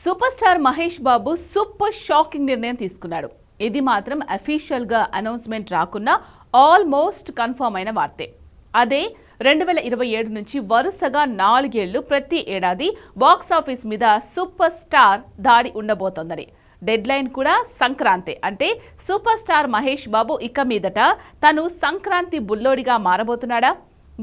Super star Mahesh బాబు super shocking నిర్ణయం తీసుకున్నాడు. ఇది మాత్రం అఫీషియల్ గా అనౌన్స్మెంట్ రాకున్నా ఆల్మోస్ట్ కన్ఫర్మ్ అయిన వార్తే. అదే 2027 నుంచి వరుసగా 4 ఏళ్లు ప్రతి ఏడాది బాక్సాఫీస్ మీద సూపర్ స్టార్ దాడి ఉండబోతోందని. డెడ్ లైన్ కూడా సంక్రాంతి. అంటే సూపర్ స్టార్ మహేష్ బాబు ఇక మీదట తను సంక్రాంతి బుల్లోడిగా మారబోతున్నాడా?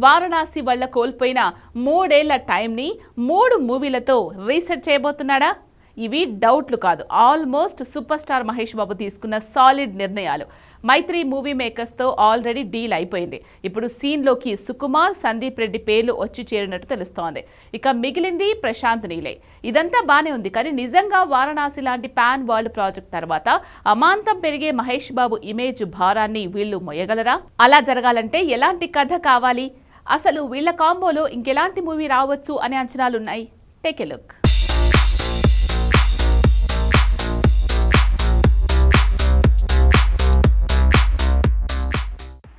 వారణాసి వల్ల కోల్పోయిన 3 ఏళ్ల టైంని 3 మూవీలతో రీసెట్ చేయబోతున్నాడా? ఇవి డౌట్లు కాదు, ఆల్మోస్ట్ సూపర్ స్టార్ మహేష్ బాబు తీసుకున్న సాలిడ్ నిర్ణయాలు. మైత్రి మూవీ మేకర్స్తో ఆల్రెడీ డీల్ అయిపోయింది. ఇప్పుడు సీన్లోకి సుకుమార్, సందీప్ రెడ్డి పేర్లు వచ్చి చేరినట్టు తెలుస్తోంది. ఇక మిగిలింది ప్రశాంత్ నీలే. ఇదంతా బానే ఉంది, కానీ నిజంగా వారణాసి లాంటి పాన్ వరల్డ్ ప్రాజెక్ట్ తర్వాత అమాంతం పెరిగే మహేష్ బాబు ఇమేజ్ భారాన్ని వీళ్ళు మొయ్యగలరా? అలా జరగాలంటే ఎలాంటి కథ కావాలి? అసలు వీళ్ళ కాంబోలో ఇంకెలాంటి మూవీ రావచ్చు అనే అంచనాలున్నాయి. Take a look.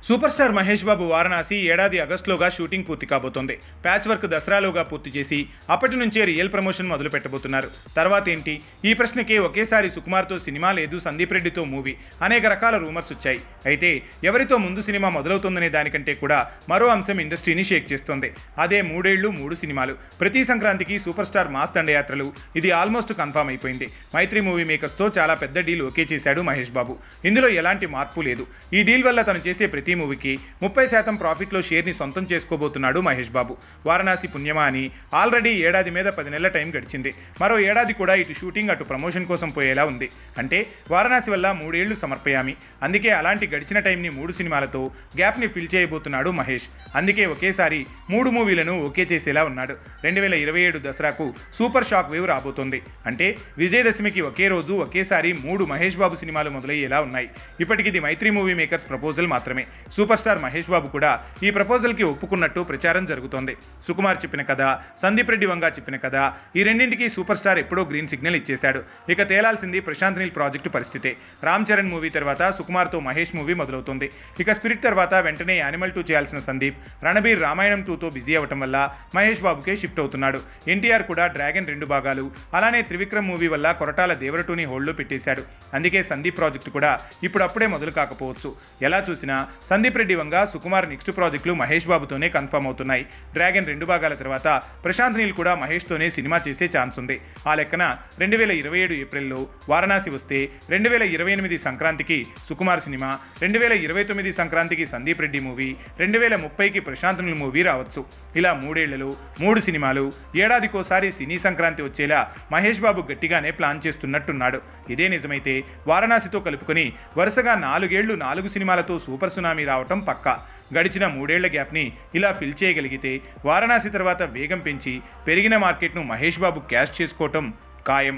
Super star Mahesh Babu Varanasi ఏడాది ఆగస్టులోగా షూటింగ్ పూర్తి కాబోతోంది. ప్యాచ్ వర్క్ దసరాలోగా పూర్తి చేసి అప్పటి నుంచే రియల్ ప్రమోషన్ మొదలు పెట్టబోతున్నారు. తర్వాత ఏంటి? ఈ ప్రశ్నకే ఒకేసారి సుకుమార్తో సినిమా లేదు, సందీప్ రెడ్డితో మూవీ, అనేక రకాల రూమర్స్ వచ్చాయి. అయితే ఎవరితో ముందు సినిమా మొదలవుతుందనే దానికంటే కూడా మరో అంశం ఇండస్ట్రీని షేక్ చేస్తోంది. అదే 3 ఏళ్లు 3 సినిమాలు. ప్రతి సంక్రాంతికి సూపర్ స్టార్ మాస్ దండయాత్రలు. ఇది ఆల్మోస్ట్ కన్ఫర్మ్ అయిపోయింది. మైత్రి మూవీ మేకర్స్తో చాలా పెద్ద డీల్ ఓకే చేశాడు మహేష్ బాబు. ఇందులో ఎలాంటి మార్పు లేదు. ఈ డీల్ వల్ల తను చేసే ప్రతి మూవీకి 30% ప్రాఫిట్లో షేర్ని సొంతం చేసుకోబోతున్నాడు మహేష్ బాబు. వారణాసి పుణ్యమా అని ఆల్రెడీ ఏడాది మీద 10 నెలల టైం గడిచింది. మరో ఏడాది కూడా ఇటు షూటింగ్ అటు ప్రమోషన్ కోసం పోయేలా ఉంది. అంటే వారణాసి వల్ల 3 ఏళ్లు సమర్పయామి. అందుకే అలాంటి గడిచిన టైంని 3 సినిమాలతో గ్యాప్ని ఫిల్ చేయబోతున్నాడు మహేష్. అందుకే ఒకేసారి 3 మూవీలను ఓకే చేసేలా ఉన్నాడు. 2027 దసరాకు సూపర్ షాక్ వేవ్ రాబోతోంది. అంటే విజయదశమికి ఒకే రోజు ఒకేసారి 3 మహేష్ బాబు సినిమాలు మొదలయ్యేలా ఉన్నాయి. ఇప్పటికిది మైత్రి మూవీ మేకర్స్ ప్రపోజల్ మాత్రమే. సూపర్ స్టార్ మహేష్ బాబు కూడా ఈ ప్రపోజల్కి ఒప్పుకున్నట్టు ప్రచారం జరుగుతోంది. సుకుమార్ చెప్పిన కథ, సందీప్ రెడ్డి వంగా చెప్పిన కథ, ఈ రెండింటికి సూపర్ స్టార్ ఎప్పుడో గ్రీన్ సిగ్నల్ ఇచ్చేశాడు. ఇక తేలాల్సింది ప్రశాంత్ నీల్ ప్రాజెక్టు పరిస్థితే. రామ్ చరణ్ మూవీ తర్వాత సుకుమార్తో మహేష్ మూవీ మొదలవుతుంది. ఇక స్పిరిట్ తర్వాత వెంటనే యానిమల్ 2 చేయాల్సిన సందీప్ రణబీర్ రామాయణం 2తో బిజీ అవ్వటం వల్ల మహేష్ బాబుకే షిఫ్ట్ అవుతున్నాడు. ఎన్టీఆర్ కూడా డ్రాగన్ 2 భాగాలు, అలానే త్రివిక్రమ్ మూవీ వల్ల కొరటాల దేవర 2ని హోల్డ్లో పెట్టేశాడు. అందుకే సందీప్ ప్రాజెక్టు కూడా ఇప్పుడప్పుడే మొదలు కాకపోవచ్చు. ఎలా చూసినా సందీప్ రెడ్డి వంగా సుకుమార్ నెక్స్ట్ ప్రాజెక్టులు మహేష్ బాబుతోనే కన్ఫర్మ్ అవుతున్నాయి. డ్రాగన్ 2 భాగాల తర్వాత ప్రశాంత్ నీల్ కూడా మహేష్తోనే సినిమా చేసే ఛాన్స్ ఉంది. ఆ లెక్కన 2027 ఏప్రిల్లో వారణాసి వస్తే 2028 సంక్రాంతికి సుకుమార్ సినిమా, 2029 సంక్రాంతికి సందీప్ రెడ్డి మూవీ, 2030కి ప్రశాంత్ నీల్ మూవీ రావచ్చు. ఇలా 3 ఏళ్లలో 3 సినిమాలు, ఏడాదికోసారి సినీ సంక్రాంతి వచ్చేలా మహేష్ బాబు గట్టిగానే ప్లాన్ చేస్తున్నట్టున్నాడు. ఇదే నిజమైతే వారణాసితో కలుపుకొని వరుసగా 4 ఏళ్లు 4 సినిమాలతో సూపర్ సునామీ రావటం పక్కా. గడిచిన 3 ఏళ్ల గ్యాప్ని ఇలా ఫిల్ చేయగలిగితే వారణాసి తర్వాత వేగం పెంచి పెరిగిన మార్కెట్ను మహేష్ బాబు క్యాష్ చేసుకోవటం ఖాయం.